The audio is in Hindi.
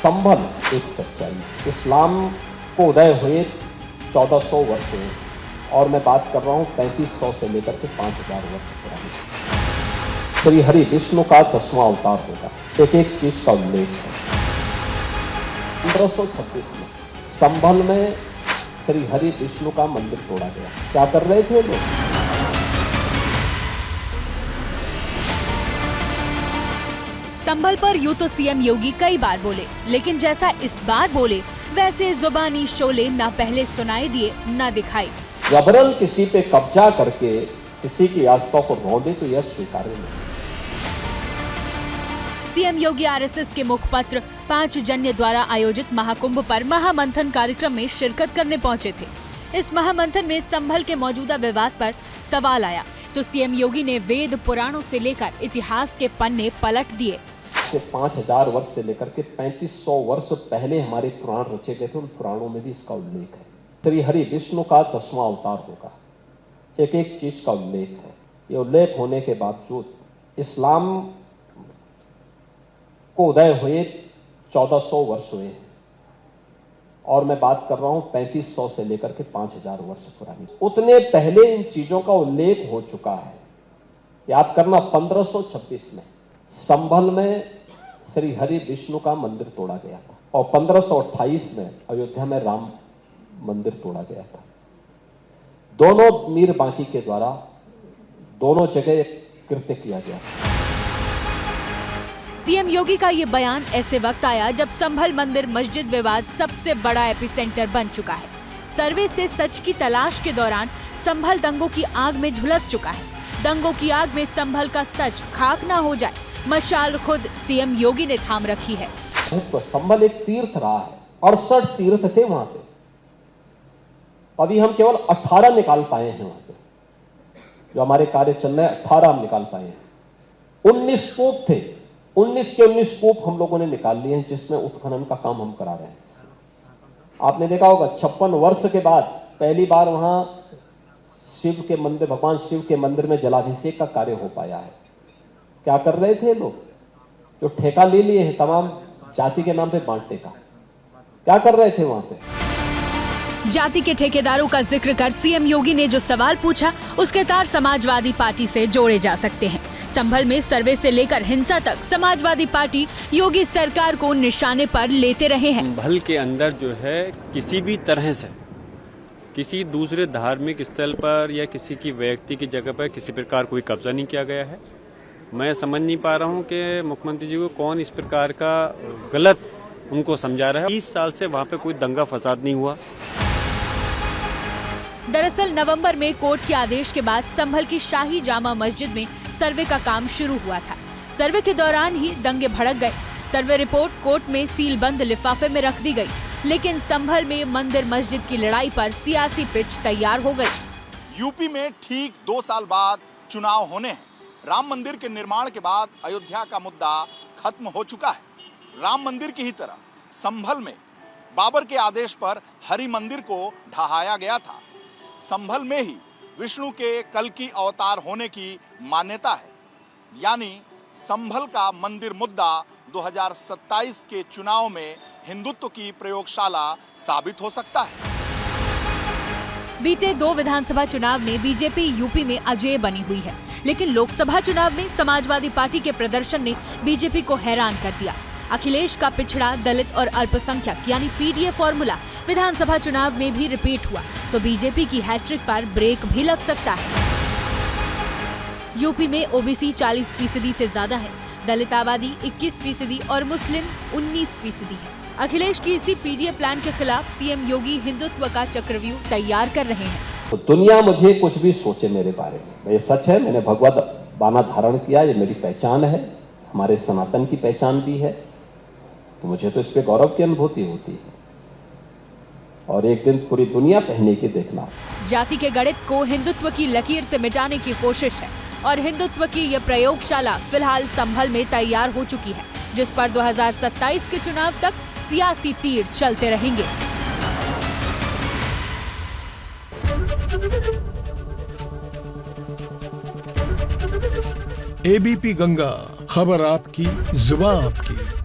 संभल एक सच्चाई। इस्लाम को उदय हुए 1400 वर्ष हुए और मैं बात कर रहा हूँ 3500 से लेकर के 5000 वर्ष पुरानी। श्री हरि विष्णु का 10वां अवतार होगा। एक एक चीज का उल्लेख है। 1526 में संभल में श्री हरि विष्णु का मंदिर तोड़ा गया। क्या कर रहे थे लोग? संभल पर यूं तो सीएम योगी कई बार बोले, लेकिन जैसा इस बार बोले वैसे जुबानी शोले न पहले सुनाई दिए न दिखाई। जबरन किसी पे कब्जा करके किसी की आस्था को रौंदे तो यह स्वीकार्य नहीं। सीएम योगी आरएसएस के मुखपत्र पांचजन्य द्वारा आयोजित महाकुंभ पर महामंथन कार्यक्रम में शिरकत करने पहुंचे थे। इस महामंथन में संभल के मौजूदा विवाद पर सवाल आया तो सीएम योगी ने वेद पुराणों से लेकर इतिहास के पन्ने पलट दिए। 5000 वर्ष से लेकर के 3500 वर्ष पहले हमारे पुराण रचे गए थे। उन पुराणों में भी इसका उल्लेख है। श्री हरि विष्णु का 10वां अवतार होगा। एक एक चीज का उल्लेख है। ये उल्लेख होने के बावजूद इस्लाम को उदय हुए 1400 वर्ष हुए और मैं बात कर रहा हूं 3500 से लेकर के 5000 वर्ष पुरानी। उतने पहले इन चीजों का उल्लेख हो चुका है। याद करना, 1526 में संभल में श्री हरि विष्णु का मंदिर तोड़ा गया था और 1528 में अयोध्या में राम मंदिर तोड़ा गया था। दोनों मीर बांकी के द्वारा दोनों जगह कृत्य किया गया। सीएम योगी का ये बयान ऐसे वक्त आया जब संभल मंदिर मस्जिद विवाद सबसे बड़ा एपिसेंटर बन चुका है। सर्वे से सच की तलाश के दौरान संभल दंगों की आग में झुलस चुका है। दंगों की आग में संभल का सच खाक ना हो जाए, मशाल खुद सीएम योगी ने थाम रखी है। तो संभल एक तीर्थ रहा है। 68 तीर्थ थे वहां पे। अभी हम केवल 18 निकाल पाए हैं वहां पे। जो हमारे कार्य चल रहे हैं 18 हम निकाल पाए हैं। 19 कूप थे। 19 के 19 कूप हम लोगों ने निकाल लिए हैं, जिसमें उत्खनन का काम हम करा रहे हैं। आपने देखा होगा 56 वर्ष के बाद पहली बार वहां शिव के मंदिर, भगवान शिव के मंदिर में जलाभिषेक का कार्य हो पाया है। क्या कर रहे थे लोग? जो ठेका ले लिए हैं तमाम जाति के नाम पे बांटने का, क्या कर रहे थे वहां पे? जाति के ठेकेदारों का जिक्र कर सीएम योगी ने जो सवाल पूछा उसके तार समाजवादी पार्टी से जोड़े जा सकते हैं। संभल में सर्वे से लेकर हिंसा तक समाजवादी पार्टी योगी सरकार को निशाने पर लेते रहे हैं। संभल के अंदर जो है किसी भी तरह से किसी दूसरे धार्मिक स्थल पर या किसी की व्यक्ति की जगह पर किसी प्रकार कोई कब्जा नहीं किया गया है। मैं समझ नहीं पा रहा हूं कि मुख्यमंत्री जी को कौन इस प्रकार का गलत उनको समझा रहा है। 20 साल से वहां पे कोई दंगा फसाद नहीं हुआ। दरअसल नवंबर में कोर्ट के आदेश के बाद संभल की शाही जामा मस्जिद में सर्वे का काम शुरू हुआ था। सर्वे के दौरान ही दंगे भड़क गए। सर्वे रिपोर्ट कोर्ट में सीलबंद लिफाफे में रख दी गई, लेकिन संभल में मंदिर मस्जिद की लड़ाई पर सियासी पिच तैयार हो गई। यूपी में ठीक 2 साल बाद चुनाव होने हैं। राम मंदिर के निर्माण के बाद अयोध्या का मुद्दा खत्म हो चुका है। राम मंदिर की ही तरह संभल में बाबर के आदेश पर हरि मंदिर को ढहाया गया था। संभल में ही विष्णु के कल्कि अवतार होने की मान्यता है। यानी संभल का मंदिर मुद्दा 2027 के चुनाव में हिंदुत्व की प्रयोगशाला साबित हो सकता है। बीते 2 विधानसभा चुनाव में बीजेपी यूपी में अजेय बनी हुई है, लेकिन लोकसभा चुनाव में समाजवादी पार्टी के प्रदर्शन ने बीजेपी को हैरान कर दिया। अखिलेश का पिछड़ा, दलित और अल्पसंख्यक यानी पीडीए फॉर्मूला विधानसभा चुनाव में भी रिपीट हुआ तो बीजेपी की हैट्रिक पर ब्रेक भी लग सकता है। यूपी में ओबीसी 40% से ज्यादा है, दलित आबादी 21% और मुस्लिम 19% है। अखिलेश की इसी पीडीए प्लान के खिलाफ सीएम योगी हिंदुत्व का चक्रव्यूह तैयार कर रहे हैं। तो दुनिया मुझे कुछ भी सोचे मेरे बारे में, ये सच है। मैंने भगवत बाना धारण किया, ये मेरी पहचान है, हमारे सनातन की पहचान भी है। तो मुझे तो इस पे गौरव की अनुभूति होती है और एक दिन पूरी दुनिया पहने के देखना। जाति के गणित को हिंदुत्व की लकीर से मिटाने की कोशिश है और हिंदुत्व की यह प्रयोगशाला फिलहाल संभल में तैयार हो चुकी है, जिस पर 2027 के चुनाव तक सियासी तीर चलते रहेंगे। एबीपी गंगा, खबर आपकी, जुबान आपकी।